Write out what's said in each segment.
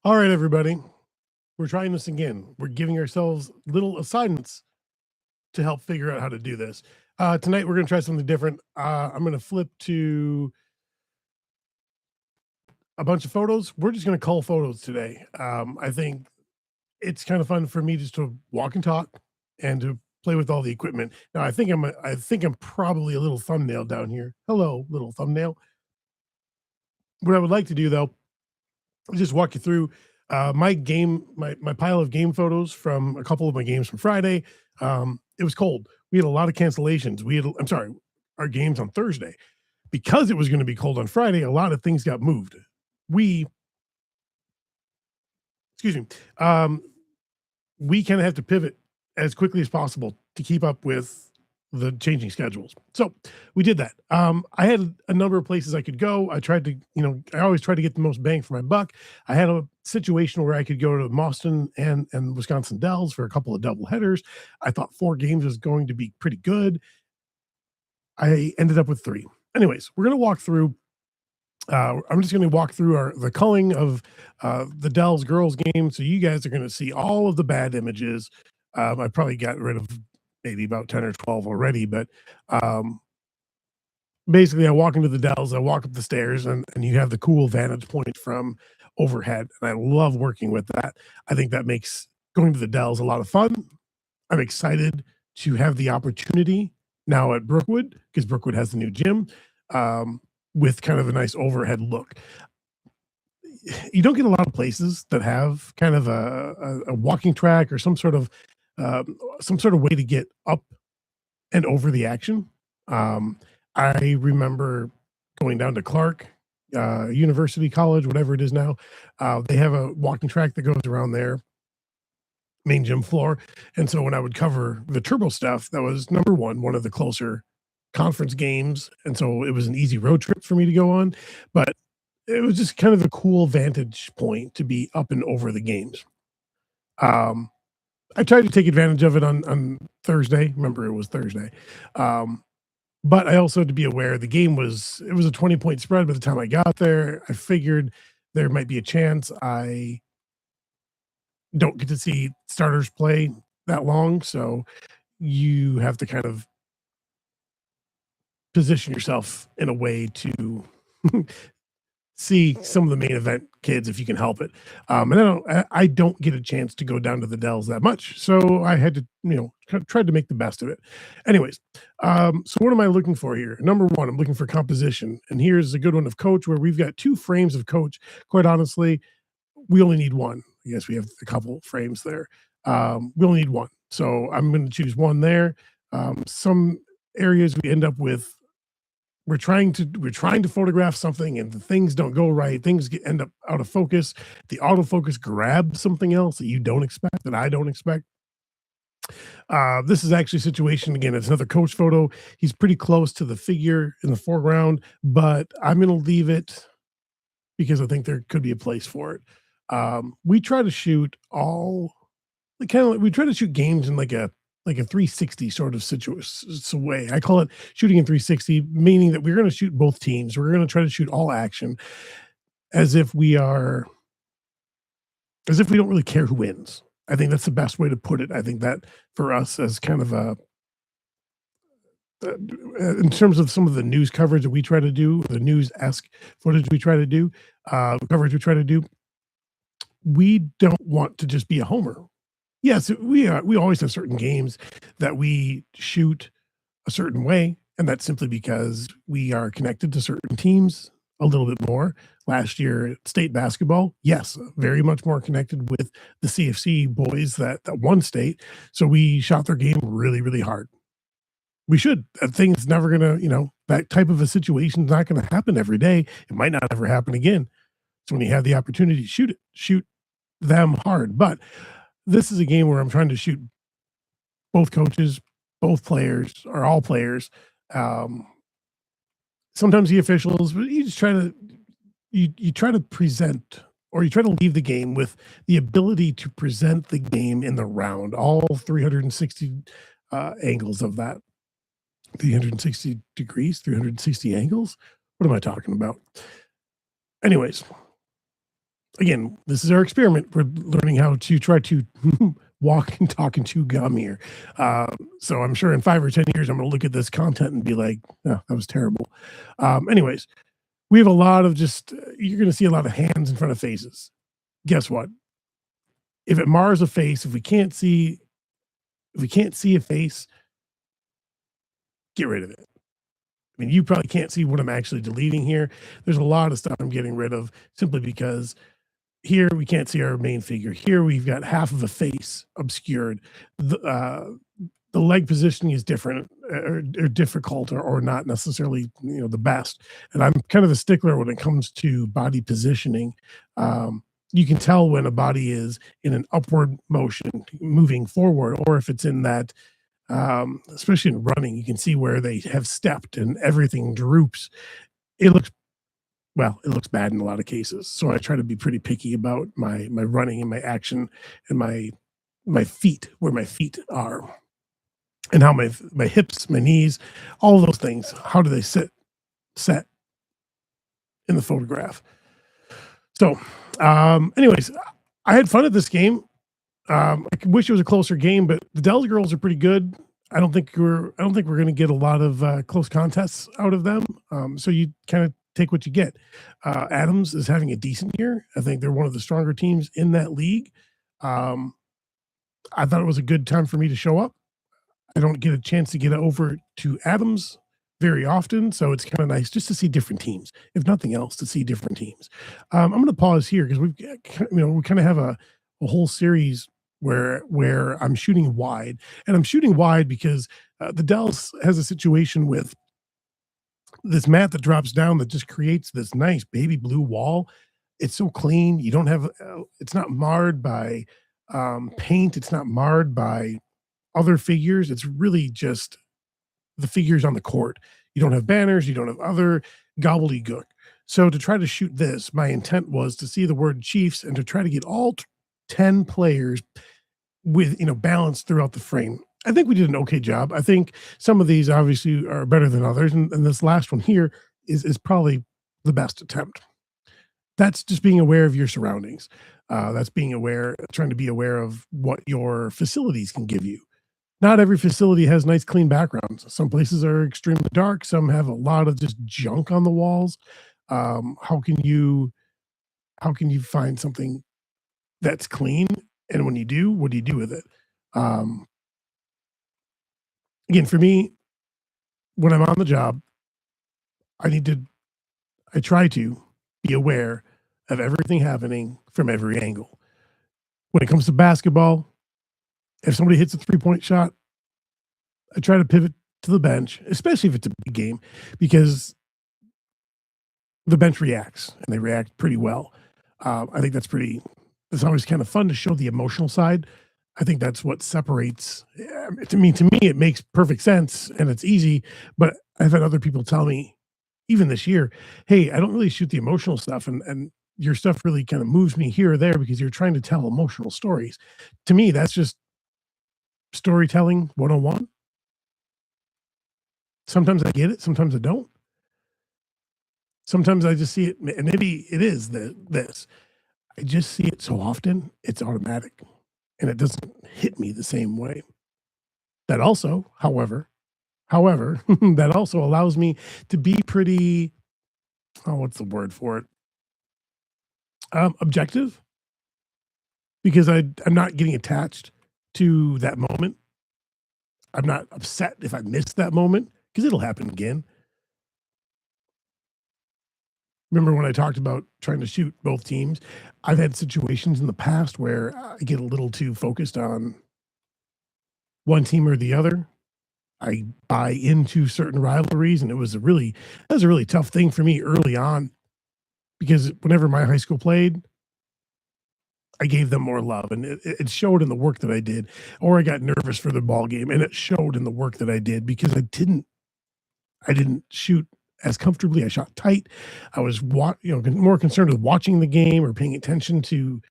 All right, everybody. We're trying this again. We're giving ourselves little assignments to help figure out how to do this. Tonight, we're going to try something different. I'm going to flip to a bunch of photos. We're just going to cull photos today. I think it's kind of fun for me just to walk and talk and to play with all the equipment. Now, I think I'm probably a little thumbnail down here. Hello, little thumbnail. What I would like to do though just walk you through my pile of game photos from a couple of my games from Friday. It was cold. We had a lot of cancellations. I'm sorry, our games on Thursday because it was going to be cold on Friday. A lot of things got moved. We, excuse me, we kind of have to pivot as quickly as possible to keep up with the changing schedules. So we did that. I had a number of places I could go. I tried to, I always try to get the most bang for my buck. I had a situation where I could go to Boston and Wisconsin Dells for a couple of double headers. I thought 4 games was going to be pretty good. I ended up with 3. Anyways, we're going to walk through. I'm just going to walk through the culling of the Dells girls game. So you guys are going to see all of the bad images. I probably got rid of maybe about 10 or 12 already, but basically I walk into the Dells, I walk up the stairs and you have the cool vantage point from overhead. And I love working with that. I think that makes going to the Dells a lot of fun. I'm excited to have the opportunity now at Brookwood because Brookwood has the new gym with kind of a nice overhead look. You don't get a lot of places that have kind of a walking track or some sort of way to get up and over the action. I remember going down to Clark University College, whatever it is now. They have a walking track that goes around their main gym floor, and so when I would cover the turbo stuff, that was number one of the closer conference games, and so it was an easy road trip for me to go on. But it was just kind of a cool vantage point to be up and over the games. Um, I tried to take advantage of it on Thursday. Remember, it was Thursday. But I also had to be aware it was a 20-point spread by the time I got there. I figured there might be a chance I don't get to see starters play that long. So you have to kind of position yourself in a way to see some of the main event kids if you can help it. And I don't get a chance to go down to the Dells that much, so I had to tried to make the best of it. Anyways, so what am I looking for here? Number one, I'm looking for composition, and here's a good one of coach where we've got 2 frames of coach. Quite honestly, we only need 1. Yes, we have a couple frames there. We only need 1, so I'm going to choose 1 there. Some areas we end up with we're trying to photograph something and the things don't go right. End up out of focus. The autofocus grabs something else that you don't expect, that I don't expect. This is actually a situation again. It's another coach photo. He's pretty close to the figure in the foreground, but I'm going to leave it because I think there could be a place for it. We try to shoot we try to shoot games in like a 360 sort of way. I call it shooting in 360, meaning that we're going to shoot both teams. We're going to try to shoot all action as if we don't really care who wins. I think that's the best way to put it. I think that for us as kind of in terms of some of the news coverage that we try to do, the news-esque footage we try to do, coverage we try to do, we don't want to just be a homer. Yes, we always have certain games that we shoot a certain way, and that's simply because we are connected to certain teams a little bit more. Last year, state basketball, yes, very much more connected with the CFC boys that won state. So we shot their game really, really hard. We should. That thing's never gonna, that type of a situation is not gonna happen every day. It might not ever happen again. So when you have the opportunity to shoot them hard. But this is a game where I'm trying to shoot both coaches, both players, or all players. Sometimes the officials, but you just try to you try to present or you try to leave the game with the ability to present the game in the round, all 360 angles of that. 360 degrees, 360 angles. What am I talking about? Anyways, again, this is our experiment. We're learning how to try to walk and talk and chew gum here. So I'm sure in 5 or 10 years, I'm going to look at this content and be like, oh, that was terrible. Anyways, we have a lot of just, you're going to see a lot of hands in front of faces. Guess what? If it mars a face, if we can't see a face, get rid of it. I mean, you probably can't see what I'm actually deleting here. There's a lot of stuff I'm getting rid of simply because here we can't see our main figure. Here we've got half of a face obscured. The leg positioning is different or difficult or not necessarily the best. And I'm kind of a stickler when it comes to body positioning. You can tell when a body is in an upward motion, moving forward, or if it's in that especially in running, you can see where they have stepped and everything droops. It looks it looks bad in a lot of cases. So I try to be pretty picky about my running and my action and my feet, where my feet are, and how my hips, my knees, all of those things. How do they set in the photograph? So, anyways, I had fun at this game. I wish it was a closer game, but the Dells girls are pretty good. I don't think we're going to get a lot of close contests out of them. So you kind of take what you get. Adams is having a decent year. I think they're one of the stronger teams in that league. Um, I thought it was a good time for me to show up. I don't get a chance to get over to Adams very often, so it's kind of nice just to see different teams, if nothing else, to see different teams. I'm going to pause here because we kind of have a whole series where I'm shooting wide, and I'm shooting wide because the Dells has a situation with this mat that drops down that just creates this nice baby blue wall. It's so clean. You don't have it's not marred by paint. It's not marred by other figures. It's really just the figures on the court. You don't have banners, you don't have other gobbledygook. So to try to shoot this, my intent was to see the word Chiefs and to try to get all 10 players with balanced throughout the frame. I think we did an okay job. I think some of these obviously are better than others, and this last one here is probably the best attempt. That's just being aware of your surroundings. That's being aware, trying to be aware of what your facilities can give you. Not every facility has nice clean backgrounds. Some places are extremely dark. Some have a lot of just junk on the walls. How can you find something that's clean? And when you do, what do you do with it? Um, Again, for me, when I'm on the job, I need to I try to be aware of everything happening from every angle. When it comes to basketball, if somebody hits a 3-point shot, I try to pivot to the bench, especially if it's a big game, because the bench reacts and they react pretty well. I think it's always kind of fun to show the emotional side. I think that's what separates. To me, it makes perfect sense and it's easy. But I've had other people tell me, even this year, "Hey, I don't really shoot the emotional stuff, and your stuff really kind of moves me here or there because you're trying to tell emotional stories." To me, that's just storytelling 101. Sometimes I get it, sometimes I don't. Sometimes I just see it, and maybe it is this. I just see it so often, it's automatic, and it doesn't hit me the same way. That also, however, that also allows me to be pretty, oh, what's the word for it? Objective, because I'm not getting attached to that moment. I'm not upset if I miss that moment because it'll happen again. Remember when I talked about trying to shoot both teams? I've had situations in the past where I get a little too focused on one team or the other. I buy into certain rivalries, and that was a really tough thing for me early on because whenever my high school played, I gave them more love, and it showed in the work that I did. Or I got nervous for the ball game, and it showed in the work that I did because I didn't shoot as comfortably. I shot tight. I was more concerned with watching the game or paying attention to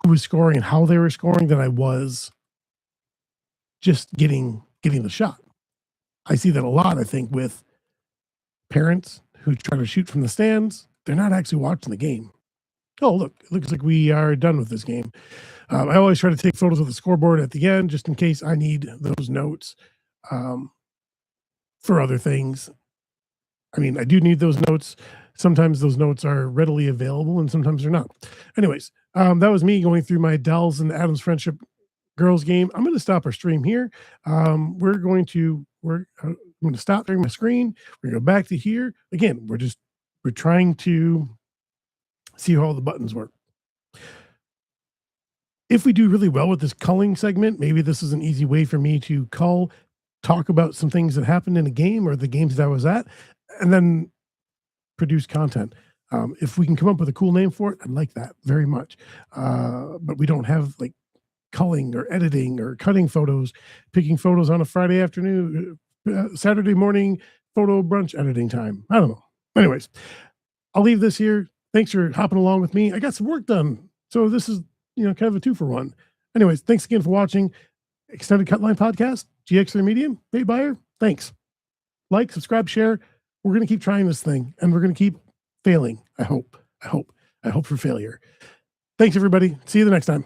who was scoring and how they were scoring than I was just getting the shot. I see that a lot, I think, with parents who try to shoot from the stands. They're not actually watching the game. Oh, look, it looks like we are done with this game. I always try to take photos of the scoreboard at the end just in case I need those notes um, for other things. I mean, I do need those notes. Sometimes those notes are readily available and sometimes they're not. Anyways, that was me going through my Dells and Adams Friendship girls game. I'm going to stop our stream here. I'm going to stop sharing my screen. We're going to go back to here again. We're trying to see how all the buttons work. If we do really well with this culling segment, maybe this is an easy way for me to cull, talk about some things that happened in a game or the games that I was at, and then produce content. If we can come up with a cool name for it, I'd like that very much. But we don't have like culling or editing or cutting photos, picking photos on a Friday afternoon, Saturday morning photo brunch editing time. I don't know. Anyways, I'll leave this here. Thanks for hopping along with me. I got some work done. So this is, kind of a 2-for-1. Anyways, thanks again for watching Extended Cutline Podcast, GX3 Medium, Bait Buyer. Thanks. Like, subscribe, share. We're going to keep trying this thing and we're going to keep failing. I hope for failure. Thanks, everybody. See you the next time.